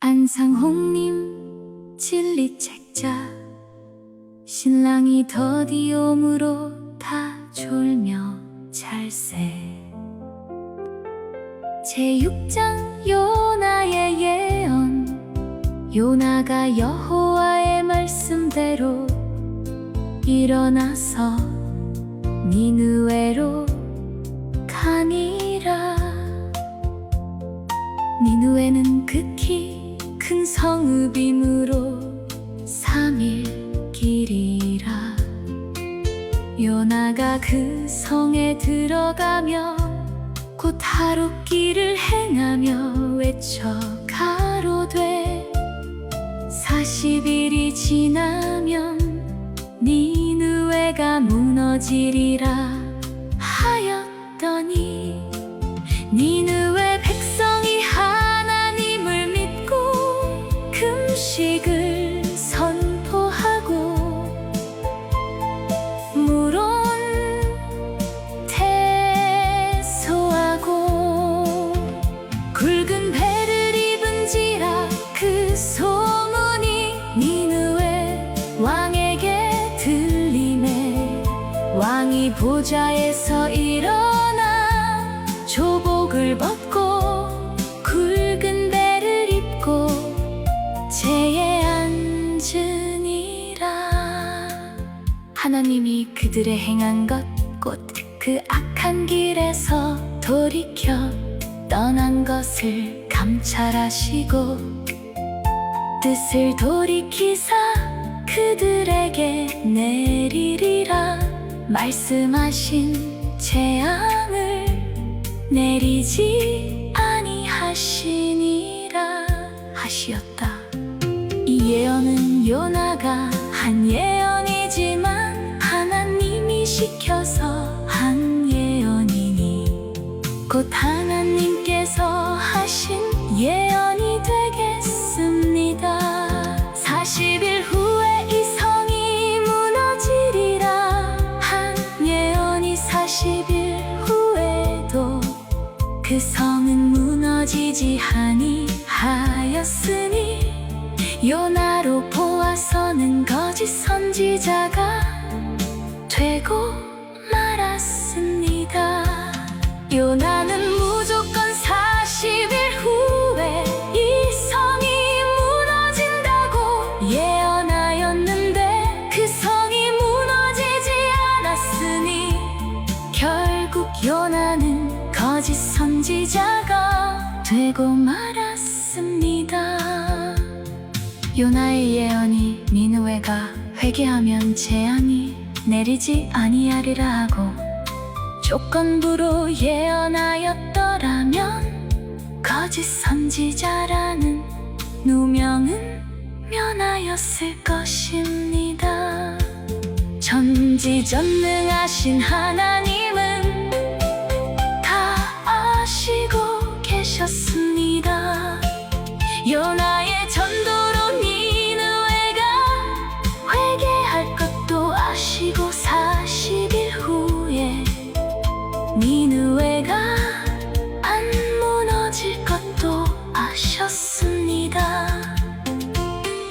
안상홍님 진리책자 신랑이 더디옴으로 다 졸며 잘세 제6장 요나의 예언 요나가 여호와의 말씀대로 일어나서 니느웨로 가니라. 니느웨는 극히 큰 성읍이므로 3일 길이라. 요나가 그 성에 들어가며 곧 하룻길을 행하며 외쳐 가로되 40일이 지나면 니느웨가 무너지리라 하였더니 니느웨 백성이 하나님을 믿고 금식을 선포하고 물론 퇴소하고 굵은 배를 입은지라 그 소문이 니느웨 왕에게 들리매 왕이 보좌에서 일어나 조복을 벗고 굵은 배를 입고 제에 앉으니라. 하나님이 그들의 행한 것 곧 그 악한 길에서 돌이켜 떠난 것을 감찰하시고 뜻을 돌이키사 그들에게 내리리라 말씀하신 재앙을 내리지 아니하시니라 하시었다. 이 예언은 요나가 한 예언이지만 하나님이 시켜서 한 예언이니 곧 하나님께서 하신 예언이 되겠습니다. 40일 후에 이 성이 무너지리라 한 예언이 40일 후에도 그 성은 무너지지 아니하였으니 요나로 보아서는 거짓 선지자가 되고 말았습니다. 요나는 무조건 40일 후에 이 성이 무너진다고 예언하였는데 그 성이 무너지지 않았으니 결국 요나는 거짓 선지자가 되고 말았습니다. 요나의 예언이 니느웨가 회개하면 재앙이 내리지 아니하리라 하고 조건부로 예언하였더라면 거짓 선지자라는 누명은 면하였을 것입니다. 전지전능하신 하나님은 다 아시고 계셨습니다. 요나의 전도로 니느웨가 회개할 것도 아시고 40일 후에 니느웨가 안 무너질 것도 아셨습니다.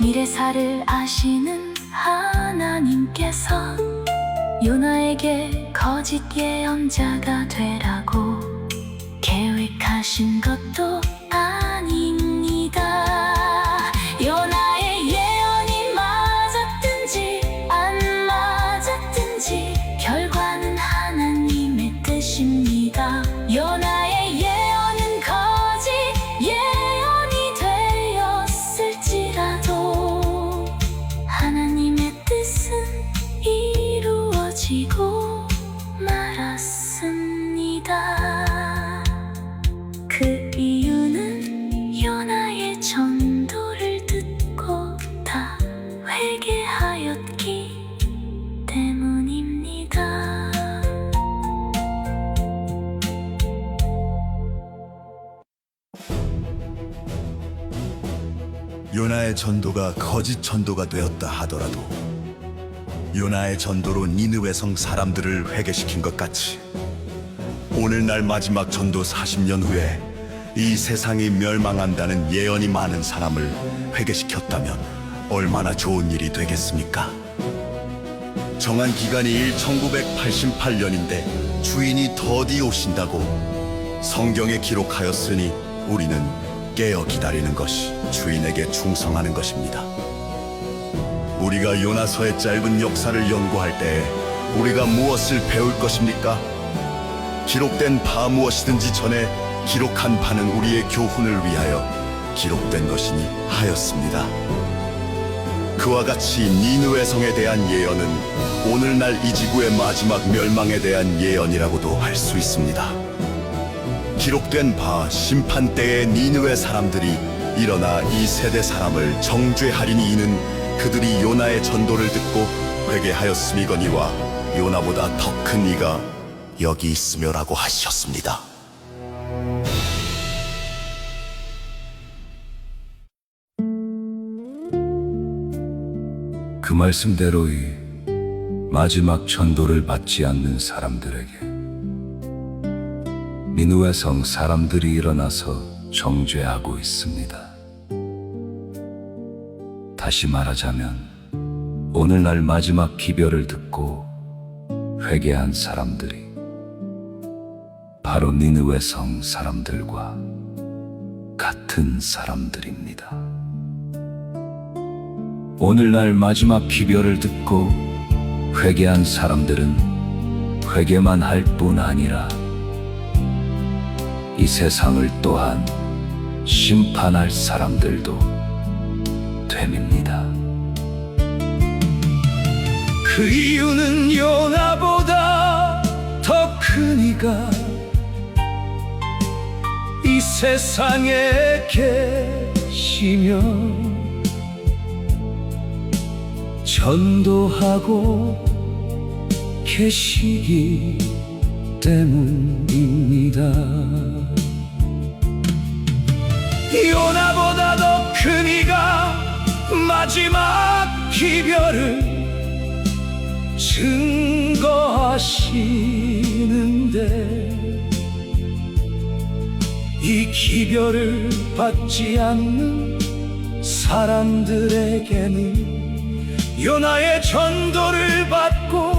미래사를 아시는 하나님께서 요나에게 거짓 예언자가 되라고 계획하신 것도 아닙니다. 요나의 예언이 맞았든지 안 맞았든지 결과는 하나님의 뜻입니다. 요나의 예언은 거짓 예언이 되었을지라도 하나님의 뜻은 이루어지고 말았습니다. 그 이유는 요나의 전도를 듣고 다 회개하였기 때문입니다. 요나의 전도가 거짓 전도가 되었다 하더라도 요나의 전도로 니느웨 성 사람들을 회개시킨 것 같이 오늘날 마지막 전도 40년 후에 이 세상이 멸망한다는 예언이 많은 사람을 회개시켰다면 얼마나 좋은 일이 되겠습니까? 정한 기간이 1988년인데 주인이 더디 오신다고 성경에 기록하였으니 우리는 깨어 기다리는 것이 주인에게 충성하는 것입니다. 우리가 요나서의 짧은 역사를 연구할 때 우리가 무엇을 배울 것입니까? 기록된 바 무엇이든지 전에 기록한 바는 우리의 교훈을 위하여 기록된 것이니 하였습니다. 그와 같이 니느웨 성에 대한 예언은 오늘날 이 지구의 마지막 멸망에 대한 예언이라고도 할 수 있습니다. 기록된 바 심판 때의 니느웨 사람들이 일어나 이 세대 사람을 정죄하리니 이는 그들이 요나의 전도를 듣고 회개하였음이거니와 요나보다 더 큰 이가 여기 있으며라고 하셨습니다. 그 말씀대로 이 마지막 전도를 받지 않는 사람들에게 니느웨 성 사람들이 일어나서 정죄하고 있습니다. 다시 말하자면 오늘날 마지막 기별을 듣고 회개한 사람들이 바로 니느웨 성 사람들과 같은 사람들입니다. 오늘날 마지막 기별을 듣고 회개한 사람들은 회개만 할 뿐 아니라 이 세상을 또한 심판할 사람들도 됩니다. 그 이유는 요나보다 더 큰 이가 이 세상에 계시며 전도하고 계시기 때문입니다. 요나보다 더 큰 이가 마지막 기별을 증거하시는데 이 기별을 받지 않는 사람들에게는 요나의 전도를 받고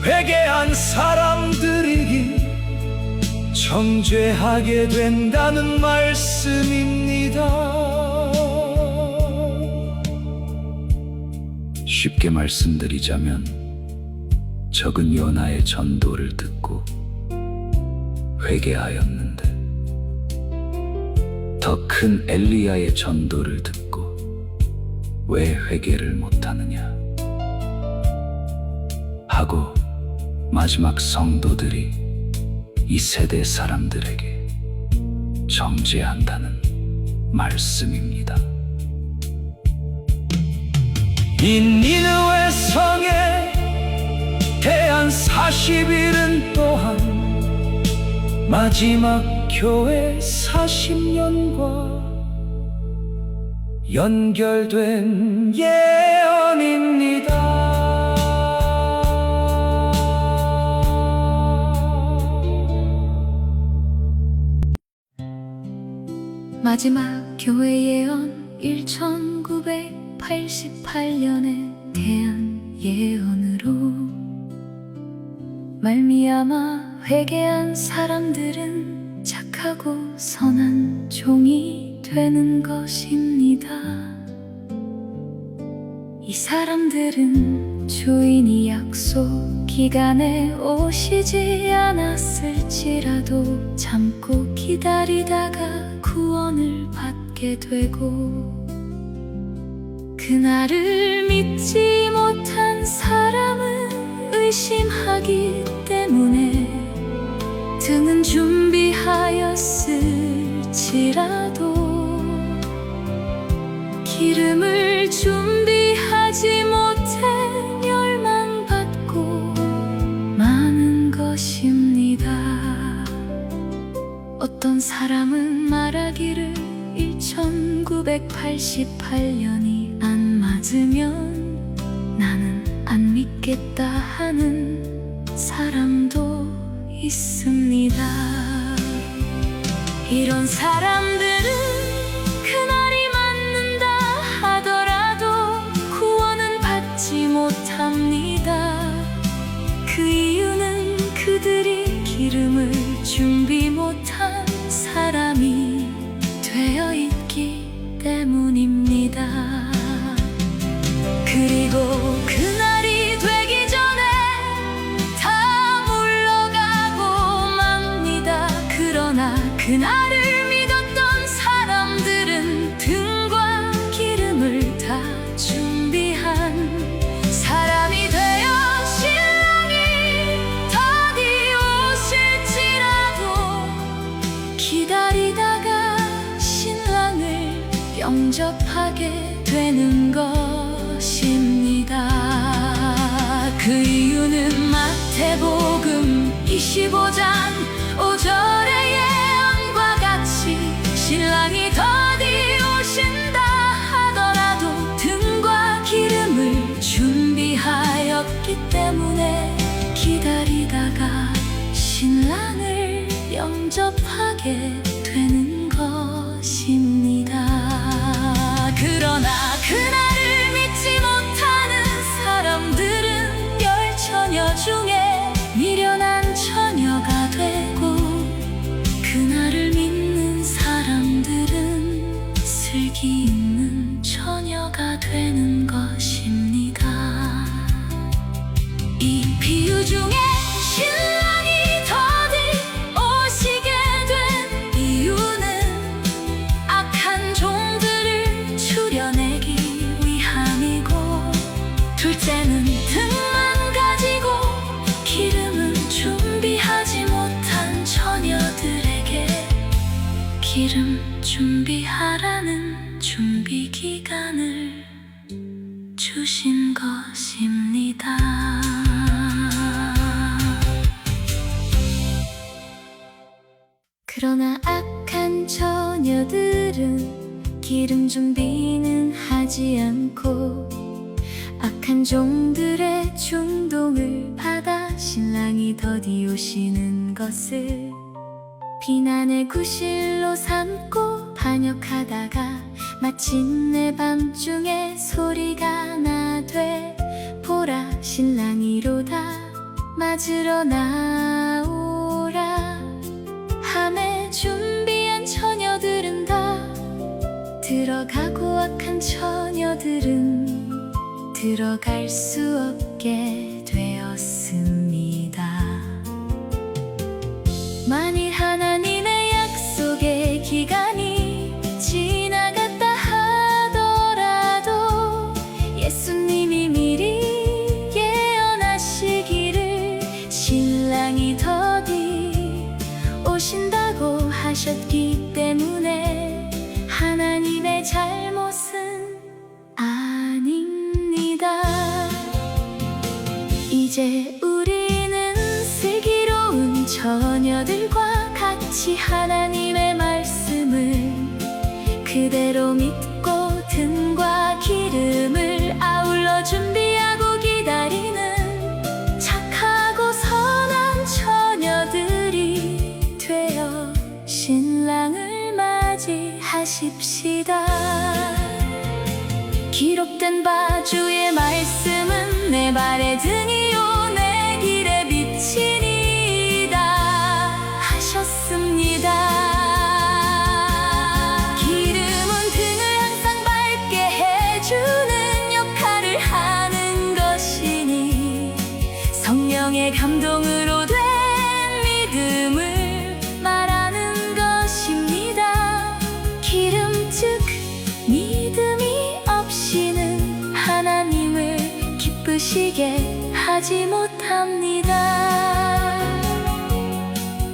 회개한 사람들이 정죄하게 된다는 말씀입니다. 쉽게 말씀드리자면 적은 요나의 전도를 듣고 회개하였는데 더 큰 엘리야의 전도를 듣고 왜 회개를 못하느냐 하고 마지막 성도들이 이 세대 사람들에게 정죄한다는 말씀입니다. 이 니느웨 성에 대한 40일은 또한 마지막 교회 40년과 연결된 예언입니다. 마지막 교회 예언 1988년에 대한 예언으로 말미암아 회개한 사람들은 착하고 선한 종이 되는 것입니다. 이 사람들은 주인이 약속 기간에 오시지 않았을지라도 참고 기다리다가 구원을 받게 되고 그날을 믿지 못한 사람은 의심하기 때문에 등은 준비하였을지라도 기름을 준비하지 못해 멸망받고 마는 것입니다. 어떤 사람은 말하기를 1988년이 안 맞으면 나는 안 믿겠다 하는 사람도 있습니다. 이런 사람들은 그날이 맞는다 하더라도 구원은 받지 못합니다. 그 이유는 그들이 기름을 준비 못한 사람이 되어 있기 때문입니다. 그리고 그날이 되기 전에 다 물러가고 맙니다. 그러나 그날을 믿었던 사람들은 등과 기름을 다 준비한 사람이 되어 신랑이 더디 오실지라도 기다리다가 신랑을 영접하게 되는 것입니다. 그 이유는 마태복음 25장 5절의 예언과 같이 신랑이 더디 오신다 하더라도 등과 기름을 준비하였기 때문에 기다리다가 신랑을 영접하게 되는 것입니다. 그러나 그날을 믿지 못하는 사람들은 열 처녀 중에 미련한 처녀가 되고, 그날을 믿는 사람들은 슬기 있는 처녀가 되는 것입니다. 이 비유 중에 신랑이 더디 오시게 된 이유는 악한 종들을 추려내기 위함이고, 둘째는 등만 가지고 기름은 준비하지 못한 처녀들에게 기름 준비하라는 준비 기간을 주신 것입니다. 그러나 악한 처녀들은 기름 준비는 하지 않고 악한 종들의 충동을 받아 신랑이 더디 오시는 것을 비난의 구실로 삼고 반역하다가 마침내 밤중에 소리가 나되 보라 신랑이로다 맞으러 나오라 함에 준비한 처녀들은 다 들어가고 악한 처녀들은 들어갈 수 없게 되었습니다. 만일 하나님의 약속의 기간이 지나갔다 하더라도 예수님이 미리 예언하시기를 신랑이 더디 오신다고 하셨기 때문에 하나님의 잘못은 아닙니다. 이제 우리는 슬기로운 처녀들과 같이 하나님의 말씀을 그대로 믿고 등과 기름을 아울러 준비하고 기다리는 착하고 선한 처녀들이 되어 신랑을 맞이하십시다. 기록된 바 주의 말씀은 내 발의 등이요 내 길의 빛이니이다 하셨습니다. 기름은 등을 항상 밝게 해주는 역할을 하는 것이니 성령의 감동으로 된 믿음을 말하는 것입니다. 기름 즉 믿음이 없이는 하나님을 기쁘시게 하지 못합니다.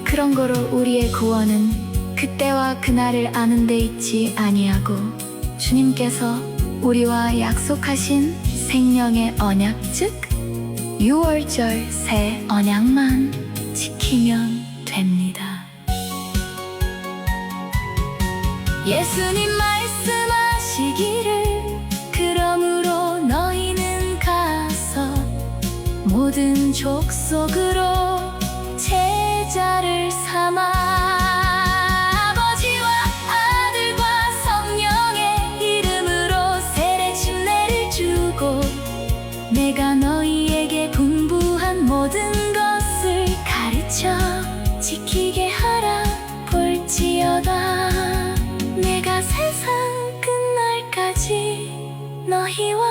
그런 거로 우리의 구원은 그때와 그날을 아는 데 있지 아니하고 주님께서 우리와 약속하신 생명의 언약 즉 유월절 새 언약만 지키면 됩니다. 예수님 말씀하시기를 그러므로 너희는 가서 모든 족속으로 제자를 삼아 너희와